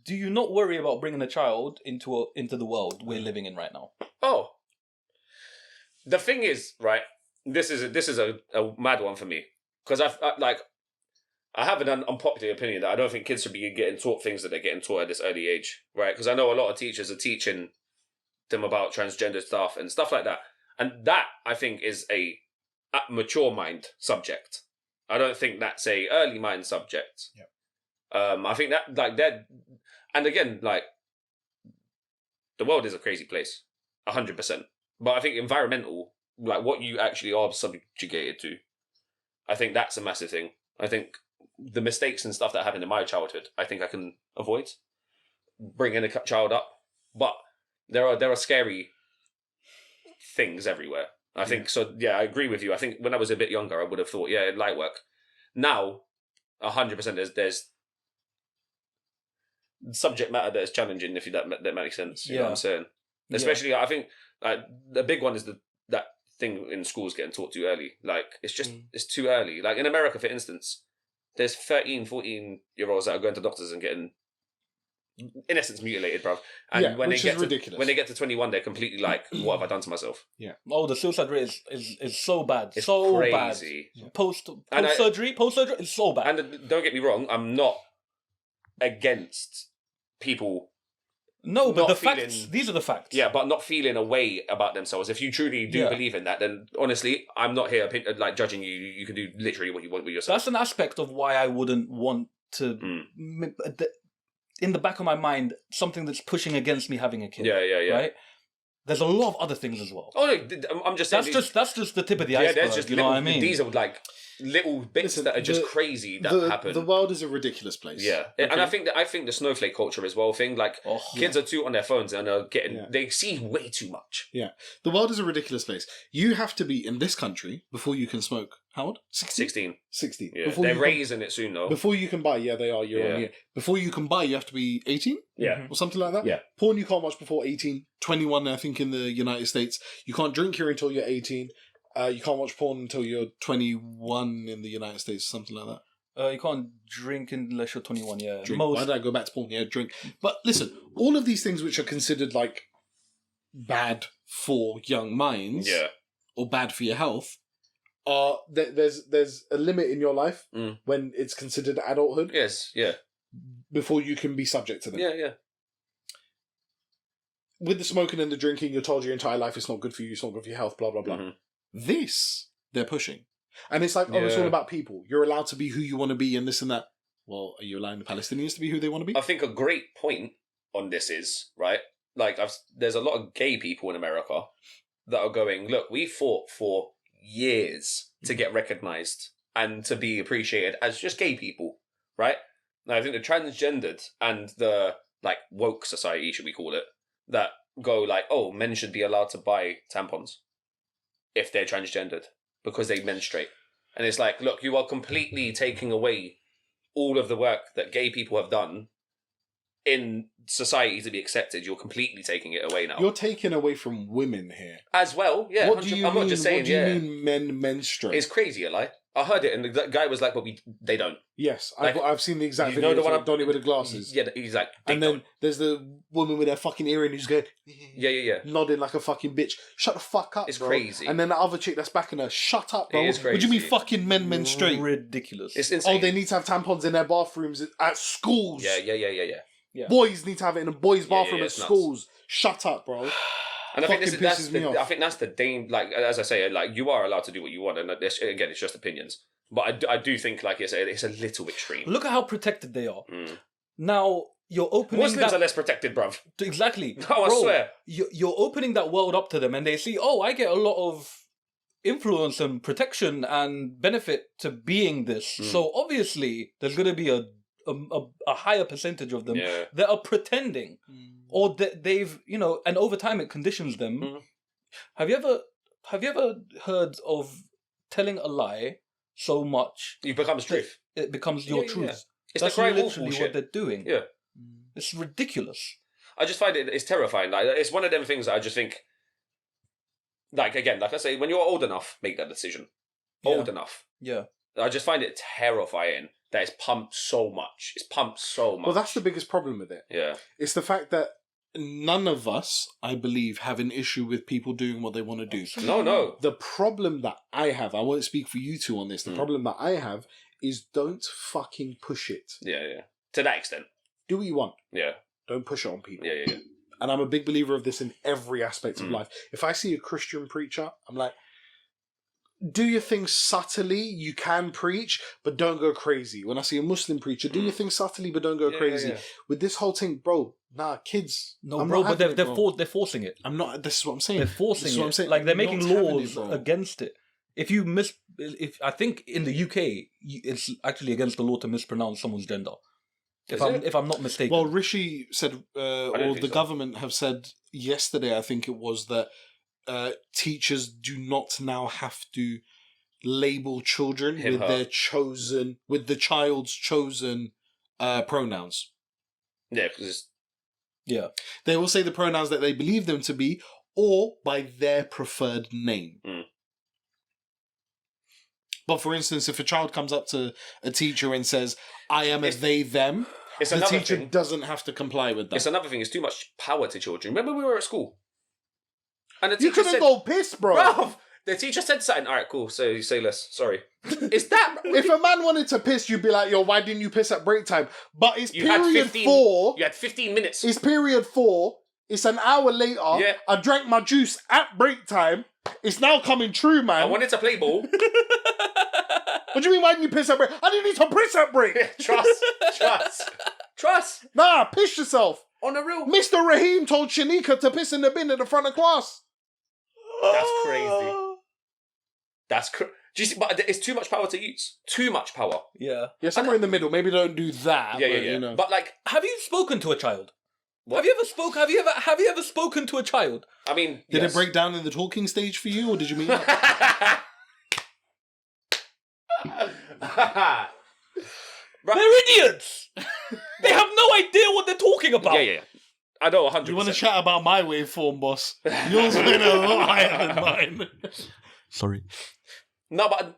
do you not worry about bringing a child into the world we're living in right now? Oh, the thing is, right? This is a mad one for me because I have an unpopular opinion that I don't think kids should be getting taught things that they're getting taught at this early age, right? Because I know a lot of teachers are teaching them about transgender stuff and stuff like that, and that I think is a mature mind subject. I don't think that's a early mind subject. Yep. I think that like that, and again, like the world is a crazy place, 100%. But I think environmental, like what you actually are subjugated to, I think that's a massive thing. I think the mistakes and stuff that happened in my childhood, I think I can avoid bringing a child up. But there are scary things everywhere. I think so. Yeah, I agree with you. I think when I was a bit younger, I would have thought, yeah, light work. Now, 100%, there's subject matter that is challenging. If that makes sense, you know what I'm saying. Especially, I think the big one is that thing in schools getting taught too early. Like it's just it's too early. Like in America, for instance, there's 13, 14-year-olds that are going to doctors and getting, in essence, mutilated, bruv. And when which they is get ridiculous. When they get to 21, they're completely like, "What have I done to myself?" Yeah. Oh, the suicide rate is so bad. It's so crazy. bad. Post surgery, it's so bad. And don't get me wrong, I'm not against people. No, but not facts. These are the facts. Yeah, but not feeling a way about themselves. If you truly do believe in that, then honestly, I'm not here like judging you. You can do literally what you want with yourself. That's an aspect of why I wouldn't want to. In the back of my mind, something that's pushing against me having a kid. Yeah. Right. There's a lot of other things as well. Oh no, I'm just saying that's just the tip of the iceberg. There's just you know what I mean? These are like little bits that are just crazy that happen. The world is a ridiculous place. Yeah, okay. And I think the snowflake culture as well thing. Like kids are too on their phones and are getting they see way too much. Yeah, the world is a ridiculous place. You have to be in this country before you can smoke. How old? 16. 16. Yeah. They're raising it soon though. Before you can buy, they are year on year. Before you can buy, you have to be 18. Yeah, or something like that. Yeah, porn you can't watch before 18. 21, I think, in the United States. You can't drink here until you're 18. You can't watch porn until you're 21 in the United States, something like that. You can't drink unless you're 21, yeah. Drink. Why did I go back to porn? Yeah, drink. But listen, all of these things which are considered like bad for young minds or bad for your health are there's a limit in your life when it's considered adulthood. Yes, yeah. Before you can be subject to them. Yeah. With the smoking and the drinking, you're told your entire life it's not good for you, it's not good for your health, blah, blah, blah. Mm-hmm. This, they're pushing. And it's like, it's all about people. You're allowed to be who you want to be and this and that. Well, are you allowing the Palestinians to be who they want to be? I think a great point on this is, right, like there's a lot of gay people in America that are going, look, we fought for years to get recognised and to be appreciated as just gay people, right? Now, I think the transgendered and the, like, woke society, should we call it, that go like, oh, men should be allowed to buy tampons if they're transgendered because they menstruate. And it's like, look, you are completely taking away all of the work that gay people have done in society to be accepted. You're completely taking it away now. You're taking away from women here. As well, yeah. What do you I'm mean, not just saying, what do you mean men menstruate? It's crazy, Eli. I heard it, and the guy was like, "But they don't." Yes, like, I've seen the exact you video. know the one Donnie with the glasses. Yeah, he's like, and then there's the woman with her fucking earring who's going, yeah, nodding like a fucking bitch. Shut the fuck up, it's bro. crazy. And then the other chick that's backing her, shut up, bro. It is crazy. What do you mean fucking men menstruate? Ridiculous. It's insane. Oh, they need to have tampons in their bathrooms at schools. Yeah. Boys need to have it in a boy's bathroom at it's schools. Nuts. Shut up, bro. And I think that's the thing. Like as I say, like you are allowed to do what you want, and again, it's just opinions. But I do think like it's a little extreme. Look at how protected they are. Now you're opening. Muslims are less protected, bruv. Exactly. No, I swear. You're opening that world up to them, and they see, oh, I get a lot of influence and protection and benefit to being this. So obviously, there's going to be a higher percentage of them that are pretending, or that they've and over time it conditions them. Have you ever heard of telling a lie so much it becomes truth? It becomes your truth. Yeah. It's That's literally what they're doing. Yeah, it's ridiculous. I just find it's terrifying. Like it's one of them things that I just think. Like again, like I say, when you're old enough, make that decision. Old enough. Yeah. I just find it terrifying that it's pumped so much. It's pumped so much. Well, that's the biggest problem with it. Yeah. It's the fact that none of us, I believe, have an issue with people doing what they want to do. No. The problem that I have, I won't speak for you two on this, the problem that I have is don't fucking push it. Yeah. To that extent. Do what you want. Yeah. Don't push it on people. Yeah. And I'm a big believer of this in every aspect of life. If I see a Christian preacher, I'm like, do your thing subtly, you can preach, but don't go crazy. When I see a Muslim preacher, do your thing subtly, but don't go crazy. Yeah. With this whole thing, bro, kids. No, I'm bro, not but having it, bro. they're forcing it. I'm not, this is what I'm saying. They're forcing This is what it. I'm saying. Like, they're I'm making not having laws it, bro. against it. If I think in the UK, it's actually against the law to mispronounce someone's gender. If I'm not mistaken. Well, Rishi said, or the so. government have said yesterday, I think it was, that teachers do not now have to label children Him, with her. with the child's chosen pronouns. Yeah, because yeah. They will say the pronouns that they believe them to be, or by their preferred name. But for instance, if a child comes up to a teacher and says, I am a they, them, the teacher doesn't have to comply with that. It's another thing. It's too much power to children. Remember we were at school? And the You teacher couldn't said, go piss, bro. Bruv, the teacher said something. All right, cool. So you say less. Sorry. Is that... If a man wanted to piss, you'd be like, yo, why didn't you piss at break time? But it's You had period 15 4. You had 15 minutes. It's period 4. It's an hour later. Yeah. I drank my juice at break time. It's now coming true, man. I wanted to play ball. What do you mean, why didn't you piss at break? I didn't need to piss at break. Trust. Nah, piss yourself. On a real... Mr. Raheem told Shanika to piss in the bin at the front of class. That's crazy. Do you see? But it's too much power to use. Too much power. Yeah. Yeah, somewhere in the middle. Maybe don't do that. Yeah. You know. But like, Have you spoken to a child? what? Have you ever spoken to a child? I mean, Did yes. it break down in the talking stage for you, or did you mean up? They're idiots. They have no idea what they're talking about. Yeah. I know 100%. You want to chat about my waveform, boss? Yours went a lot higher than mine. Sorry. No, but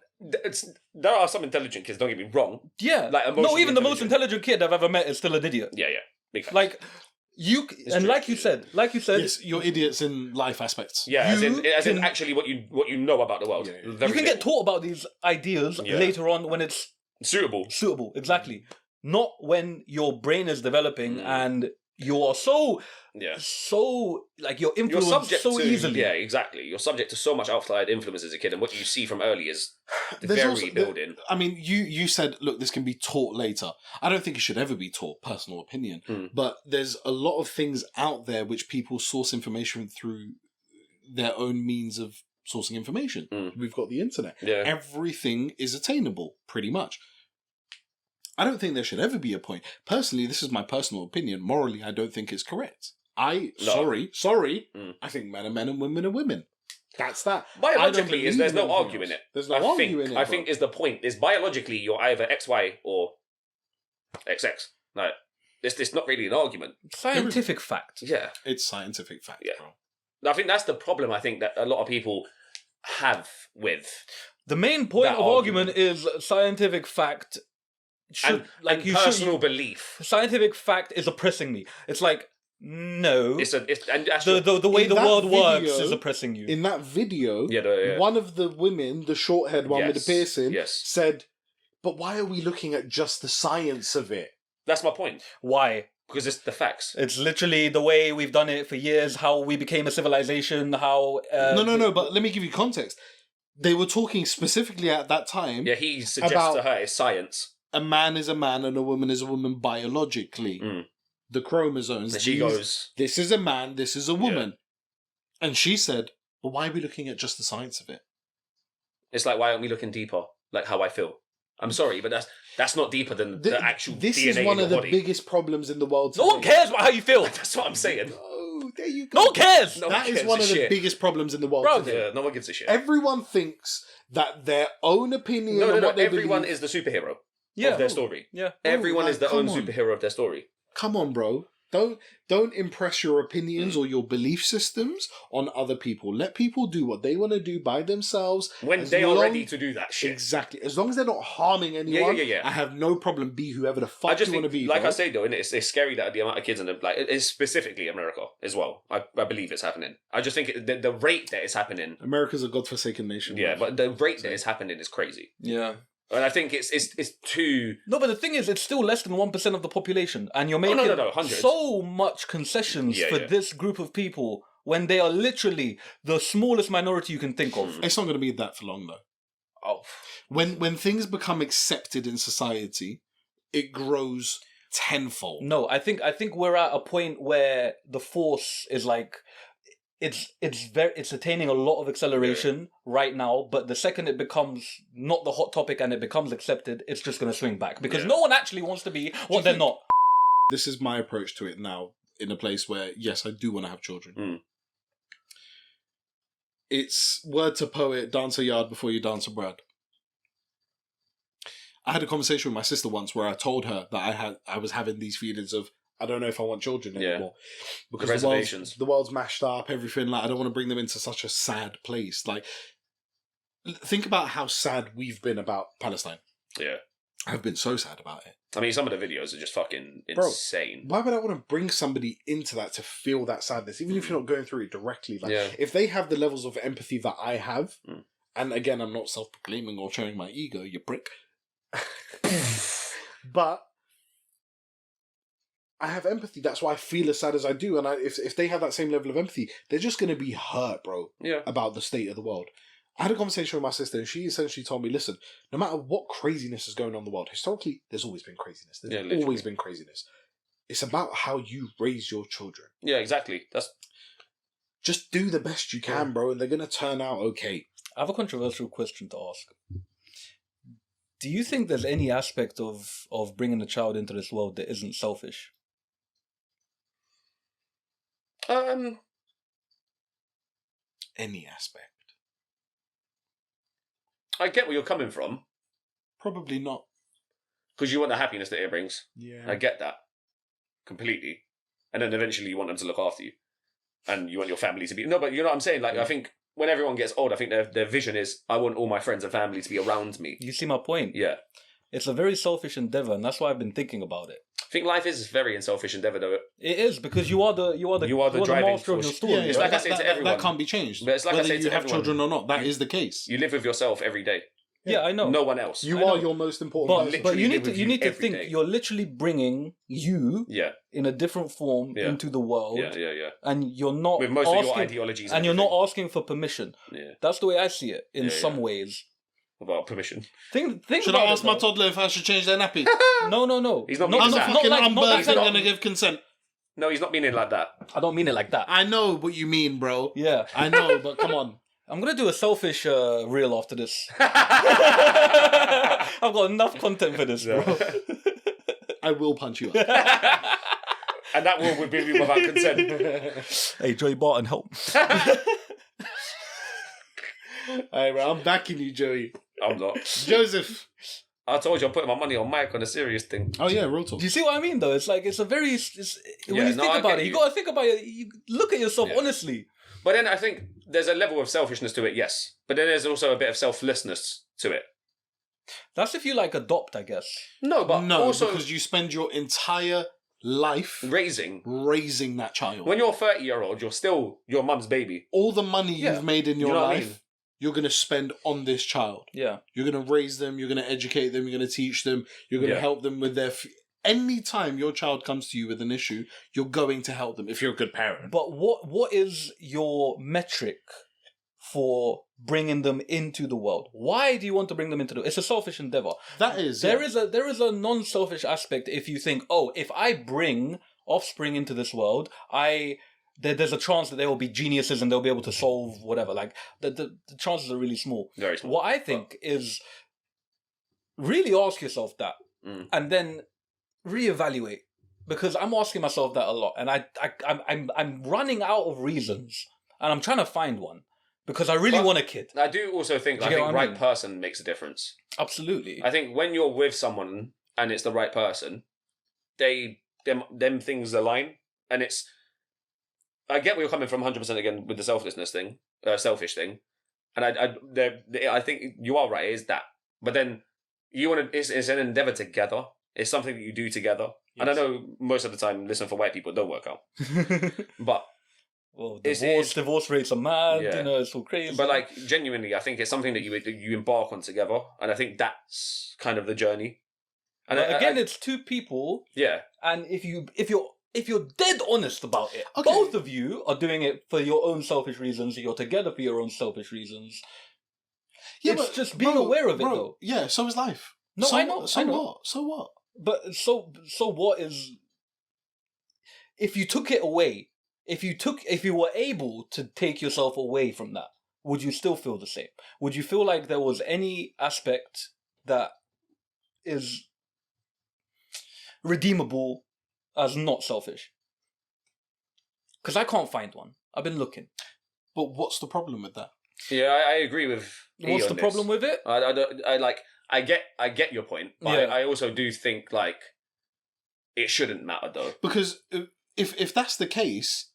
there are some intelligent kids, don't get me wrong. Yeah. Like, no, emotionally even the most intelligent. intelligent kid I've ever met is still an idiot. Yeah. Big facts. Like, you true. like you said, Yes, you're idiots in life aspects. Yeah, as in can- actually what you know about the world. Yeah. Very you can get little. taught about these ideas Yeah. later on when it's suitable. exactly. Not when your brain is developing and you're so like you're You're influenced subject so to easily. Yeah, exactly. You're subject to so much outside influence as a kid, and what you see from early is There's very also- building. I mean, you said, look, this can be taught later. I don't think it should ever be taught, personal opinion. But there's a lot of things out there which people source information through their own means of sourcing information. We've got the internet. Yeah. Everything is attainable, pretty much. I don't think there should ever be a point. Personally, this is my personal opinion. Morally, I don't think it's correct. Sorry. I think men are men and women are women. That's that. Biologically, there's no arguing it. There's no arguing it. I think is the point. Is biologically you're either XY or XX. No, it's not really an argument. Scientific fact. Yeah, it's scientific fact, Yeah. bro. I think that's the problem. I think that a lot of people have with The main point That of argument is scientific fact. and personal belief. Scientific fact is oppressing me. It's like no. And that's The way In the that world works video- is oppressing you. In that video, Yeah. one of the women, the short-haired one with the piercing, Yes. said, but why are we looking at just the science of it? That's my point. Why? Because it's the facts. It's literally the way we've done it for years. How we became a civilization. How No. But let me give you context. They were talking specifically at that time. Yeah, he suggests About- to her it's science. A man is a man and a woman is a woman biologically. The chromosomes. And she goes, this is a man, this is a woman. And she said, but why are we looking at just the science of it? it's like, why aren't we looking deeper? Like how I feel. I'm sorry, but that's not deeper than the actual This DNA is one in of your the body. biggest problems in the world today. no one cares about how you feel. That's what I'm saying. Oh, there you go. No one cares. No That one is cares one a of the shit. biggest problems in the world Bro, today. Yeah, no one gives a shit. Everyone thinks that their own opinion No. and what they Everyone believe... is the superhero Yeah. of their story. Yeah. Everyone like, is the come own on. superhero of their story. Come on, bro. Don't impress your opinions or your belief systems on other people. Let people do what they want to do by themselves when they are ready to do that shit. Exactly. As long as they're not harming anyone, Yeah. I have no problem. Be whoever the fuck you want to be. Like bro. I say though, it's scary that the amount of kids in the it's specifically America as well. I believe it's happening. I just think the rate that it's happening. America's a godforsaken nation. Yeah, but the rate that it's happening is crazy. Yeah. And I think it's too... No, but the thing is, it's still less than 1% of the population, and you're making so much concessions for this group of people when they are literally the smallest minority you can think of. It's not going to be that for long, though. Oh. When things become accepted in society, it grows tenfold. No, I think we're at a point where the force is like... It's attaining a lot of acceleration right now, but the second it becomes not the hot topic and it becomes accepted, it's just going to swing back because no one actually wants to be what they're not. This is my approach to it now, in a place where yes, I do want to have children. It's word to poet: dance a yard before you dance a brad. I had a conversation with my sister once where I told her that I was having these feelings of, I don't know if I want children anymore. Because the world's mashed up, everything. Like, I don't want to bring them into such a sad place. Like, think about how sad we've been about Palestine. Yeah. I've been so sad about it. I mean, some of the videos are just fucking insane. Why would I want to bring somebody into that to feel that sadness, even if you're not going through it directly? Like, if they have the levels of empathy that I have, and again, I'm not self-proclaiming or showing my ego, you prick. But I have empathy. That's why I feel as sad as I do. And if they have that same level of empathy, they're just going to be hurt, bro, about the state of the world. I had a conversation with my sister, and she essentially told me, listen, no matter what craziness is going on in the world, historically, there's always been craziness. There's always been craziness. It's about how you raise your children. Yeah, exactly. Just do the best you can, bro, and they're going to turn out okay. I have a controversial question to ask. Do you think there's any aspect of bringing a child into this world that isn't selfish? Any aspect. I get where you're coming from. Probably not. Because you want the happiness that it brings. Yeah. I get that. Completely. And then eventually you want them to look after you. And you want your family to be... No, but you know what I'm saying? Like, I think when everyone gets old, I think their vision is, I want all my friends and family to be around me. You see my point? Yeah. It's a very selfish endeavor, and that's why I've been thinking about it. I think life is a very unselfish endeavor, though. It is, because you are the driving master of your story. Yeah, it's like I say to everyone. That can't be changed. But it's like whether I say you to have everyone, children or not, that is the case. You live with yourself every day. Yeah, I know. No one else. You are your most important person. But you need to think you're literally bringing you in a different form into the world. Yeah. And you're not with most of your ideologies. And you're not asking for permission. Yeah. That's the way I see it in some ways. About permission. Think should I ask my toddler if I should change their nappy? No. He's not I'm not fucking unbirthed and going to give consent. No, he's not meaning it like that. I don't mean it like that. I know what you mean, bro. Yeah. I know, but come on. I'm going to do a selfish reel after this. I've got enough content for this, bro. I will punch you up. And that will be without consent. Hey, Joey Barton, help. Hey, bro, I'm backing you, Joey. I'm not. Joseph. I told you I'm putting my money on Mike on a serious thing. Oh, yeah, real talk. Do you see what I mean, though? It's like, it's a very... when you think about it, you got to think about it. You look at yourself honestly. But then I think there's a level of selfishness to it, yes. But then there's also a bit of selflessness to it. That's if you, like, adopt, I guess. No, but also... because you spend your entire life... Raising that child. When you're 30-year-old, you're still your mum's baby. All the money you've made in your life... I mean? You're going to spend on this child. Yeah. You're going to raise them. You're going to educate them. You're going to teach them. You're going to help them with their... Any time your child comes to you with an issue, you're going to help them if you're a good parent. But what is your metric for bringing them into the world? Why do you want to bring them into the... It's a selfish endeavor. That is. There is a non-selfish aspect if you think, oh, if I bring offspring into this world, there's a chance that they will be geniuses and they'll be able to solve whatever. Like, the chances are really small. Very small. What I think is really ask yourself that and then reevaluate. Because I'm asking myself that a lot and I'm running out of reasons and I'm trying to find one because I really want a kid. I do also think right person makes a difference. Absolutely. I think when you're with someone and it's the right person, they them things align, and it's. I get where you're coming from 100% again with the selfish thing, and I think you are right. It is that, but then you want to. It's an endeavor together. It's something that you do together, and I know most of the time, listen, for white people, it don't work out, but. Well, divorce rates are mad. Yeah. You know, it's all crazy. But like genuinely, I think it's something that you embark on together, and I think that's kind of the journey. And again, it's two people. Yeah. And if you're dead honest about it, Okay. both of you are doing it for your own selfish reasons. You're together for your own selfish reasons. Yeah, it's but, just being aware of it, though. Yeah, so is life. No, so, I know. So I know. what? So what? But so what is? If you took it away, if you were able to take yourself away from that, would you still feel the same? Would you feel like there was any aspect that is redeemable as not selfish? Because I can't find one. I've been looking. But what's the problem with that? Yeah, I agree with. What's the problem with it? I get your point, but Yeah. I also do think like it shouldn't matter though. Because if that's the case,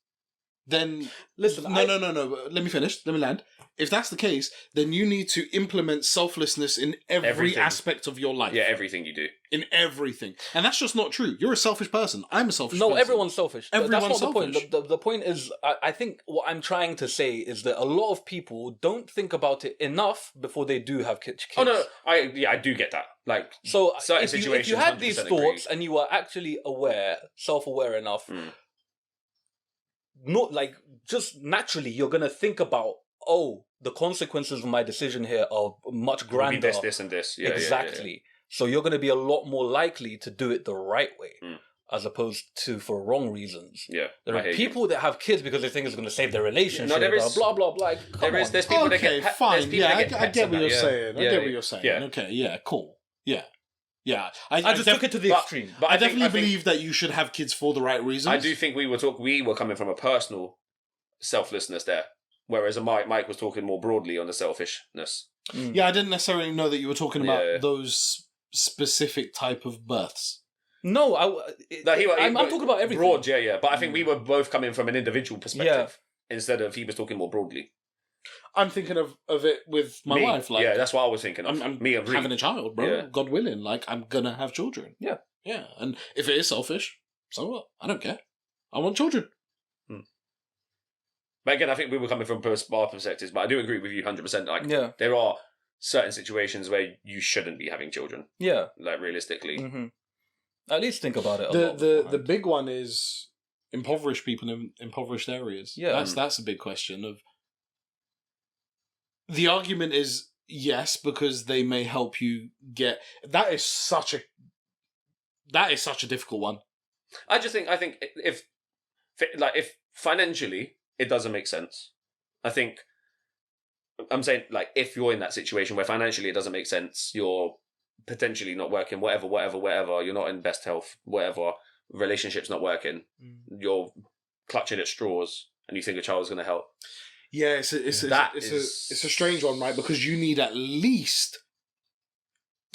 then Listen, no. Let me finish. Let me land. If that's the case, then you need to implement selflessness in every Everything. aspect of your life. Yeah, everything you do. In everything. And that's just not true. You're a selfish person. I'm a selfish person. No, everyone's selfish. Everyone's That's not selfish. the point. The point is, I think what I'm trying to say is that a lot of people don't think about it enough before they do have kids. Oh no, I do get that. Like So certain if you situations, had these 100% thoughts agree. and you were actually self-aware enough, not like just naturally, you're gonna think about, the consequences of my decision here are much grander. Maybe this, and this. Yeah, exactly. Yeah. So you're going to be a lot more likely to do it the right way, as opposed to for wrong reasons. Yeah, There are people that have kids because they think it's going to save their relationship. No, there is- blah blah blah. There's people that get fine. there's people that get I pets get and what that, you're yeah. saying. I Yeah, get what you're saying. yeah. Okay, yeah, cool. Yeah. Yeah. I just took it to the extreme. But I think- definitely think- believe that you should have kids for the right reasons. I do think we were coming from a personal selflessness there, whereas Mike was talking more broadly on the selfishness. Yeah, I didn't necessarily know that you were talking about Yeah. those specific type of births. No, I'm but talking about everything. Broad, yeah. But I think we were both coming from an individual perspective instead of he was talking more broadly. I'm thinking of it with my Me, wife. Like, yeah, that's what I was thinking of. I'm Me and Reed. having a child, bro. Yeah. God willing, like I'm gonna have children. Yeah. Yeah, and if it is selfish, so what? I don't care. I want children. But again, I think we were coming from our perspectives, but I do agree with you 100%. Like, Yeah. there are certain situations where you shouldn't be having children, Yeah. like realistically. Mm-hmm. At least think about it. The big one is impoverished people in impoverished areas. Yeah. That's a big question. Of the argument is yes, because they may help you get. That is such a difficult one. I think if financially it doesn't make sense. I think I'm saying like if you're in that situation where financially it doesn't make sense, you're potentially not working, whatever, you're not in best health, whatever, relationship's not working, you're clutching at straws, and you think a child's going to help. Yeah, it's a strange one, right? Because you need at least.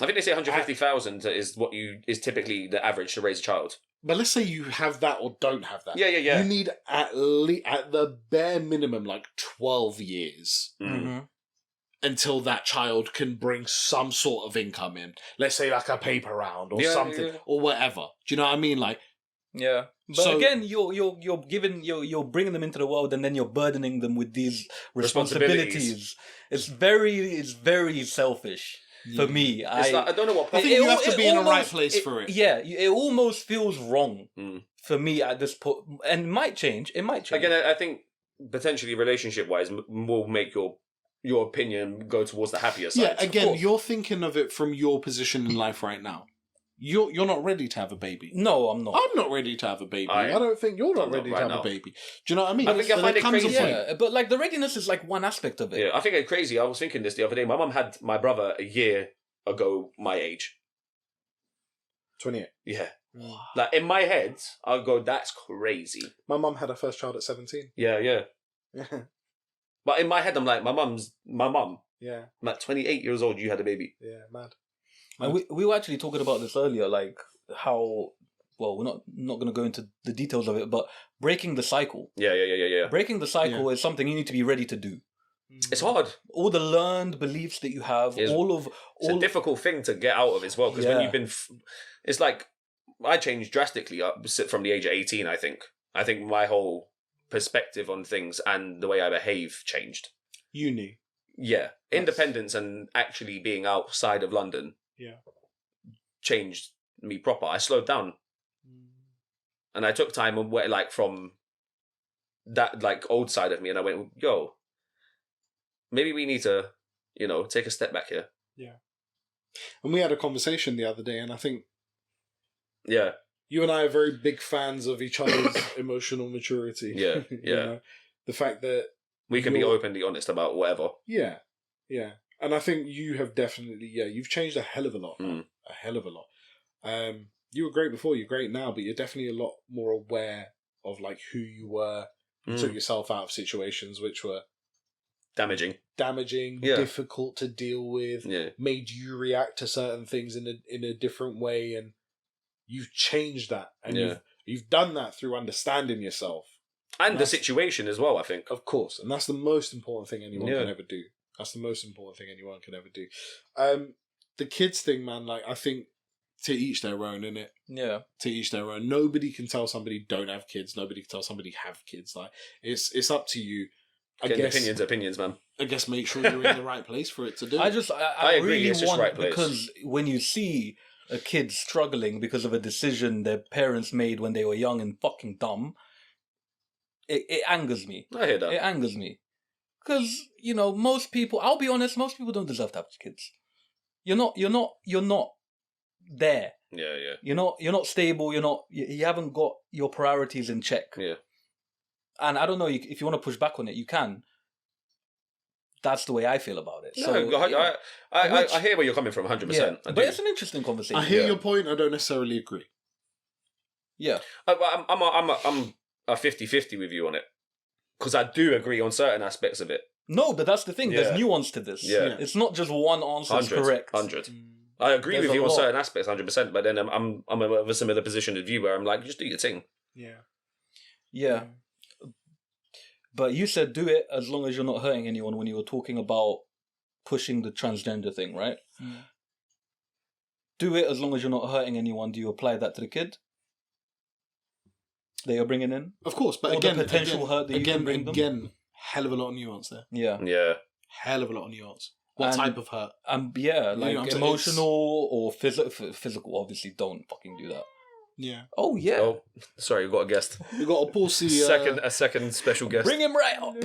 I think they say 150,000 is typically the average to raise a child. But let's say you have that or don't have that. Yeah. You need at the bare minimum like 12 years Mm-hmm. until that child can bring some sort of income in. Let's say like a paper round or something or whatever. Do you know what I mean? Like, yeah. But again, you're bringing them into the world, and then you're burdening them with these responsibilities. It's very selfish. For me, I don't know what. I think you have to be in the right place for it. Yeah, it almost feels wrong for me at this point, and it might change. Again, I think potentially relationship-wise will make your opinion go towards the happier side. Yeah, again, you're thinking of it from your position in life right now. You're not ready to have a baby. No, I'm not. I'm not ready to have a baby. I don't think you're not ready to have a baby. Do you know what I mean? I think I find it crazy. Yeah, but like the readiness is like one aspect of it. Yeah, I think it's crazy. I was thinking this the other day. My mum had my brother a year ago my age. 28. Yeah. Like in my head, I'll go, that's crazy. My mum had her first child at 17. Yeah. Yeah. But in my head, I'm like, my mum. Yeah. I'm like 28 years old, you had a baby. Yeah, mad. And we were actually talking about this earlier, like how well, we're not going to go into the details of it, but breaking the cycle. Yeah. Breaking the cycle is something you need to be ready to do. It's hard. All the learned beliefs that you have, It's a difficult thing to get out of as well, because when you've been, it's like I changed drastically up from the age of 18. I think my whole perspective on things and the way I behave changed. Uni. Yeah, independence and actually being outside of London. Yeah, changed me proper. I slowed down, and I took time away, like from that like old side of me, and I went, "Yo, maybe we need to, take a step back here." Yeah, and we had a conversation the other day, and I think, yeah, you and I are very big fans of each other's emotional maturity. Yeah, the fact that we can be openly honest about whatever. Yeah. And I think you have definitely, you've changed a hell of a lot. A hell of a lot. You were great before, you're great now, but you're definitely a lot more aware of like who you were. You took yourself out of situations which were damaging, difficult to deal with, made you react to certain things in a different way, and you've changed that, and you've done that through understanding yourself. And the situation as well, I think. Of course. And that's the most important thing anyone can ever do. That's the most important thing anyone can ever do. The kids thing, man, like, I think to each their own, innit? Yeah. To each their own. Nobody can tell somebody don't have kids. Nobody can tell somebody have kids. Like, it's up to you. I guess opinions, man. I guess make sure you're in the right place for it to do. I agree. Really it's just want, right place. because when you see a kid struggling because of a decision their parents made when they were young and fucking dumb, it angers me. I hear that. It angers me. Because, most people, I'll be honest, most people don't deserve to have kids. You're not there. Yeah. You're not stable, you haven't got your priorities in check. Yeah. And I don't know, if you want to push back on it, you can. That's the way I feel about it. So, I hear where you're coming from, 100%. Yeah, but it's an interesting conversation. I hear your point, I don't necessarily agree. Yeah. I'm a 50-50 with you on it, because I do agree on certain aspects of it. No, but that's the thing. Yeah. There's nuance to this. Yeah. It's not just one answer is correct. 100. I agree There's with you a on lot. certain aspects, 100%. But then I'm of a similar position as you, where I'm like, just do your thing. Yeah. But you said do it as long as you're not hurting anyone when you were talking about pushing the transgender thing, right? Do it as long as you're not hurting anyone. Do you apply that to the kid that you're bringing in? Of course, but Or again, the potential hurt that you can bring them? Again, hell of a lot of nuance there. Yeah. Hell of a lot of nuance. What type of hurt? Yeah, like know what I'm saying? emotional or physical. Obviously, don't fucking do that. Yeah. Oh yeah. Oh, sorry, we've got a guest. We've got a Pulsey... A second special guest. Bring him right up.